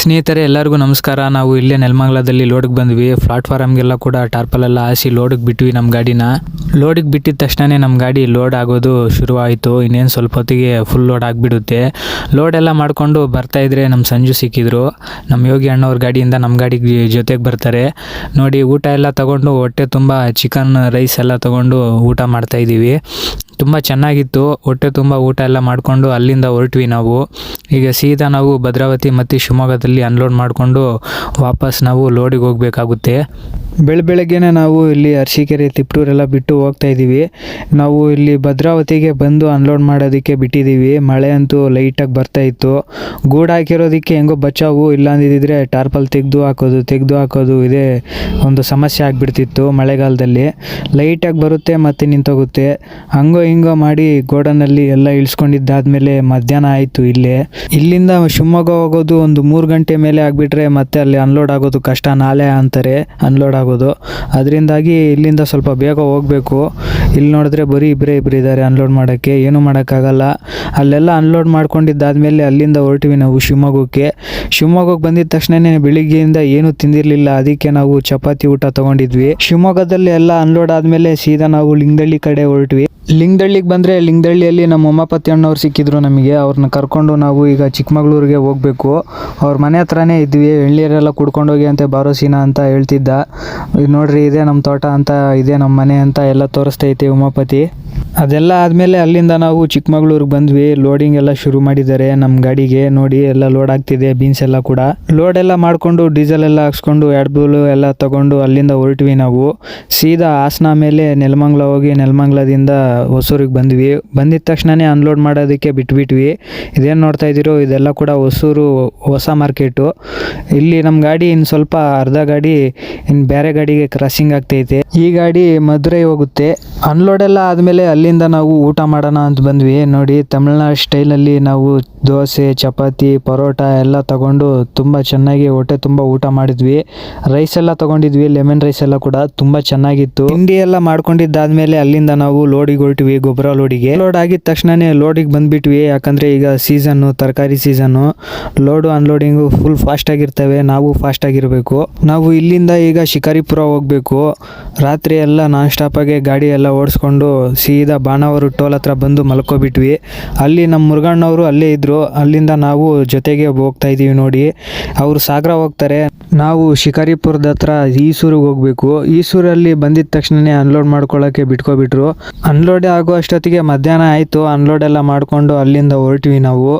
ಸ್ನೇಹಿತರೆ ಎಲ್ಲರಿಗೂ ನಮಸ್ಕಾರ. ನಾವು ಇಲ್ಲೇ ನೆಲಮಂಗಲದಲ್ಲಿ ಲೋಡಿಗೆ ಬಂದ್ವಿ. ಪ್ಲಾಟ್ಫಾರಮ್ಗೆಲ್ಲ ಕೂಡ ಟಾರ್ಪಲೆಲ್ಲ ಹಾಸಿ ಲೋಡಿಗೆ ಬಿಟ್ವಿ ನಮ್ಮ ಗಾಡಿನ. ಲೋಡಿಗೆ ಬಿಟ್ಟಿದ ತಕ್ಷಣವೇ ನಮ್ಮ ಗಾಡಿ ಲೋಡ್ ಆಗೋದು ಶುರುವಾಯಿತು. ಇನ್ನೇನು ಸ್ವಲ್ಪ ಹೊತ್ತಿಗೆ ಫುಲ್ ಲೋಡ್ ಆಗಿಬಿಡುತ್ತೆ. ಲೋಡೆಲ್ಲ ಮಾಡಿಕೊಂಡು ಬರ್ತಾಯಿದ್ರೆ ನಮ್ಮ ಸಂಜು ಸಿಕ್ಕಿದ್ರು. ನಮ್ಮ ಯೋಗಿ ಅಣ್ಣವ್ರ ಗಾಡಿಯಿಂದ ನಮ್ಮ ಗಾಡಿಗೆ ಜೊತೆಗೆ ಬರ್ತಾರೆ. ನೋಡಿ ಊಟ ಎಲ್ಲ ತೊಗೊಂಡು ಹೊಟ್ಟೆ ತುಂಬ ಚಿಕನ್ ರೈಸ್ ಎಲ್ಲ ತೊಗೊಂಡು ಊಟ ಮಾಡ್ತಾಯಿದ್ದೀವಿ. ತುಂಬ ಚೆನ್ನಾಗಿತ್ತು. ಹೊಟ್ಟೆ ತುಂಬ ಊಟ ಎಲ್ಲ ಮಾಡಿಕೊಂಡು ಅಲ್ಲಿಂದ ಹೊರಟ್ವಿ ನಾವು. ಈಗ ಸೀದಾ ನಾವು ಭದ್ರಾವತಿ ಮತ್ತು ಶಿವಮೊಗ್ಗದಲ್ಲಿ ಅನ್ಲೋಡ್ ಮಾಡಿಕೊಂಡು ವಾಪಸ್ ನಾವು ಲೋಡಿಗೆ ಹೋಗಬೇಕಾಗುತ್ತೆ. ಬೆಳಗ್ಗೆನೇ ನಾವು ಇಲ್ಲಿ ಅರಸೀಕೆರೆ ತಿಪ್ಟೂರೆಲ್ಲ ಬಿಟ್ಟು ಹೋಗ್ತಾ ಇದ್ದೀವಿ. ನಾವು ಇಲ್ಲಿ ಭದ್ರಾವತಿಗೆ ಬಂದು ಅನ್ಲೋಡ್ ಮಾಡೋದಕ್ಕೆ ಬಿಟ್ಟಿದ್ದೀವಿ. ಮಳೆ ಅಂತೂ ಲೈಟಾಗಿ ಬರ್ತಾಯಿತ್ತು. ಗೂಡು ಹಾಕಿರೋದಕ್ಕೆ ಹೆಂಗೋ ಬಚಾವು, ಇಲ್ಲಾಂದಿದ್ದರೆ ಟಾರ್ಪಲ್ ತೆಗೆದು ಹಾಕೋದು ಇದೇ ಒಂದು ಸಮಸ್ಯೆ ಆಗಿಬಿಡ್ತಿತ್ತು. ಮಳೆಗಾಲದಲ್ಲಿ ಲೈಟಾಗಿ ಬರುತ್ತೆ ಮತ್ತು ನಿಂತೋಗುತ್ತೆ. ಹಂಗೋ ಹಿಂಗೋ ಮಾಡಿ ಗೋಡನಲ್ಲಿ ಎಲ್ಲ ಇಳಿಸ್ಕೊಂಡಿದ್ದಾದ್ಮೇಲೆ ಮಧ್ಯಾಹ್ನ ಆಯಿತು. ಇಲ್ಲಿಂದ ಶಿವಮೊಗ್ಗ ಹೋಗೋದು ಒಂದು 3 ಗಂಟೆ ಮೇಲೆ ಆಗಿಬಿಟ್ರೆ ಮತ್ತೆ ಅಲ್ಲಿ ಅನ್ಲೋಡ್ ಆಗೋದು ಕಷ್ಟ. ನಾಳೆ ಅಂತಾರೆ ಅನ್ಲೋಡ್ ಆಗೋದು. ಅದರಿಂದಾಗಿ ಇಲ್ಲಿಂದ ಸ್ವಲ್ಪ ಬೇಗ ಹೋಗಬೇಕು. ಇಲ್ಲಿ ನೋಡಿದ್ರೆ ಬರೀ ಇಬ್ಬರೇ ಇದ್ದಾರೆ ಅನ್ಲೋಡ್ ಮಾಡೋಕ್ಕೆ. ಏನೂ ಮಾಡೋಕ್ಕಾಗಲ್ಲ. ಅಲ್ಲೆಲ್ಲ ಅನ್ಲೋಡ್ ಮಾಡ್ಕೊಂಡಿದ್ದಾದಮೇಲೆ ಅಲ್ಲಿಂದ ಹೊರಟಿವಿ ನಾವು ಶಿವಮೊಗ್ಗಕ್ಕೆ ಬಂದಿದ್ದ ತಕ್ಷಣವೇ ಬೆಳಿಗ್ಗೆಯಿಂದ ಏನೂ ತಿಂದಿರಲಿಲ್ಲ. ಅದಕ್ಕೆ ನಾವು ಚಪಾತಿ ಊಟ ತೊಗೊಂಡಿದ್ವಿ. ಶಿವಮೊಗ್ಗದಲ್ಲಿ ಎಲ್ಲ ಅನ್ಲೋಡ್ ಆದಮೇಲೆ ಸೀದಾ ನಾವು ಲಿಂಗದಳ್ಳಿ ಕಡೆ ಹೊರಟ್ವಿ. ಲಿಂಗದಳ್ಳಿಗೆ ಬಂದರೆ ಲಿಂಗದಳ್ಳಿಯಲ್ಲಿ ನಮ್ಮ ಉಮಾಪತಿ ಅಣ್ಣವ್ರು ಸಿಕ್ಕಿದ್ರು ನಮಗೆ. ಅವ್ರನ್ನ ಕರ್ಕೊಂಡು ನಾವು ಈಗ ಚಿಕ್ಕಮಗಳೂರಿಗೆ ಹೋಗಬೇಕು. ಅವ್ರ ಮನೆ ಹತ್ರನೇ ಇದ್ವಿ. ಎಳ್ನೀರೆಲ್ಲ ಕುಡ್ಕೊಂಡೋಗಿ ಅಂತೆ ಬಾರೋಸಿನ ಅಂತ ಹೇಳ್ತಿದ್ದ. ನೋಡ್ರಿ ಇದೇ ನಮ್ಮ ತೋಟ ಅಂತ, ಇದೇ ನಮ್ಮ ಮನೆ ಅಂತ ಎಲ್ಲ ತೋರಿಸ್ತೈತೆ ಉಮಾಪತಿ. ಅದೆಲ್ಲ ಆದಮೇಲೆ ಅಲ್ಲಿಂದ ನಾವು ಚಿಕ್ಕಮಗಳೂರಿಗೆ ಬಂದ್ವಿ. ಲೋಡಿಂಗ್ ಎಲ್ಲ ಶುರು ಮಾಡಿದ್ದಾರೆ ನಮ್ಮ ಗಾಡಿಗೆ. ನೋಡಿ ಎಲ್ಲ ಲೋಡ್ ಆಗ್ತಿದೆ. ಬೀನ್ಸ್ ಎಲ್ಲ ಕೂಡ ಲೋಡ್ ಎಲ್ಲ ಮಾಡಿಕೊಂಡು ಡೀಸೆಲ್ ಎಲ್ಲ ಹಾಕ್ಸ್ಕೊಂಡು ಎಡ್ಬೂಲು ಎಲ್ಲ ತೊಗೊಂಡು ಅಲ್ಲಿಂದ ಹೊರಟ್ವಿ ನಾವು. ಸೀದಾ ಹಾಸನ ಮೇಲೆ ನೆಲಮಂಗಲ ಹೋಗಿ ನೆಲಮಂಗಲದಿಂದ ಹೊಸೂರಿಗೆ ಬಂದ್ವಿ. ಬಂದಿದ್ದ ತಕ್ಷಣವೇ ಅನ್ಲೋಡ್ ಮಾಡೋದಕ್ಕೆ ಬಿಟ್ಬಿಟ್ವಿ. ಇದೇನು ನೋಡ್ತಾ ಇದ್ದೀರೋ ಇದೆಲ್ಲ ಕೂಡ ಹೊಸೂರು ಹೊಸ ಮಾರ್ಕೆಟು. ಇಲ್ಲಿ ನಮ್ಮ ಗಾಡಿ ಇನ್ನು ಸ್ವಲ್ಪ ಅರ್ಧ ಗಾಡಿ ಇನ್ನು ಬೇರೆ ಗಾಡಿಗೆ ಕ್ರಾಸಿಂಗ್ ಆಗ್ತೈತೆ. ಈ ಗಾಡಿ ಮಧುರೈ ಹೋಗುತ್ತೆ. ಅನ್ಲೋಡ್ ಎಲ್ಲ ಆದಮೇಲೆ ಅಲ್ಲಿಂದ ನಾವು ಊಟ ಮಾಡೋಣ ಅಂತ ಬಂದ್ವಿ. ನೋಡಿ ತಮಿಳ್ನಾಡು ಸ್ಟೈಲಲ್ಲಿ ನಾವು ದೋಸೆ, ಚಪಾತಿ, ಪರೋಟ ಎಲ್ಲ ತಗೊಂಡು ತುಂಬ ಚೆನ್ನಾಗಿ ಹೊಟ್ಟೆ ತುಂಬ ಊಟ ಮಾಡಿದ್ವಿ. ರೈಸ್ ಎಲ್ಲ ತೊಗೊಂಡಿದ್ವಿ, ಲೆಮನ್ ರೈಸ್ ಎಲ್ಲ ಕೂಡ ತುಂಬ ಚೆನ್ನಾಗಿತ್ತು. ತಿಂಡಿ ಎಲ್ಲ ಮಾಡ್ಕೊಂಡಿದ್ದಾದ್ಮೇಲೆ ಅಲ್ಲಿಂದ ನಾವು ಲೋಡಿಗೆ ಹೊರಟ್ವಿ. ಗೊಬ್ಬರ ಲೋಡಿಗೆ ಲೋಡ್ ಆಗಿದ ತಕ್ಷಣನೇ ಲೋಡಿಗೆ ಬಂದ್ಬಿಟ್ವಿ. ಯಾಕಂದರೆ ಈಗ ಸೀಸನ್ನು, ತರಕಾರಿ season, load unloading full fast ಆಗಿರ್ತವೆ. ನಾವು ಫಾಸ್ಟ್ ಆಗಿರಬೇಕು. ನಾವು ಇಲ್ಲಿಂದ ಈಗ ಶಿಕಾರಿಪುರ ಹೋಗಬೇಕು. ರಾತ್ರಿ ಎಲ್ಲ ನಾನ್ ಸ್ಟಾಪಾಗೆ ಗಾಡಿ ಎಲ್ಲ ಓಡಿಸ್ಕೊಂಡು ಸೀದಾ ಬಾಣಾವರು ಟೋಲ್ ಹತ್ರ ಬಂದು ಮಲ್ಕೊಬಿಟ್ವಿ. ಅಲ್ಲಿ ನಮ್ಮ ಮುರುಗಣ್ಣವರು ಅಲ್ಲೇ ಇದ್ದರು. ಅಲ್ಲಿಂದ ನಾವು ಜೊತೆಗೆ ಹೋಗ್ತಾ ಇದ್ದೀವಿ. ನೋಡಿ ಅವರು ಸಾಗರ ಹೋಗ್ತಾರೆ, ನಾವು ಶಿಕಾರಿಪುರದ ಹತ್ರ ಈಸೂರಿಗೆ ಹೋಗಬೇಕು. ಈಸೂರಲ್ಲಿ ಬಂದಿದ್ದ ತಕ್ಷಣವೇ ಅನ್ಲೋಡ್ ಮಾಡ್ಕೊಳ್ಳೋಕ್ಕೆ ಬಿಟ್ಕೊಬಿಟ್ರು. ಅನ್ಲೋಡ್ ಆಗೋ ಅಷ್ಟೊತ್ತಿಗೆ ಮಧ್ಯಾಹ್ನ ಆಯಿತು. ಅನ್ಲೋಡ್ ಎಲ್ಲ ಮಾಡಿಕೊಂಡು ಅಲ್ಲಿಂದ ಹೊರಟ್ವಿ ನಾವು.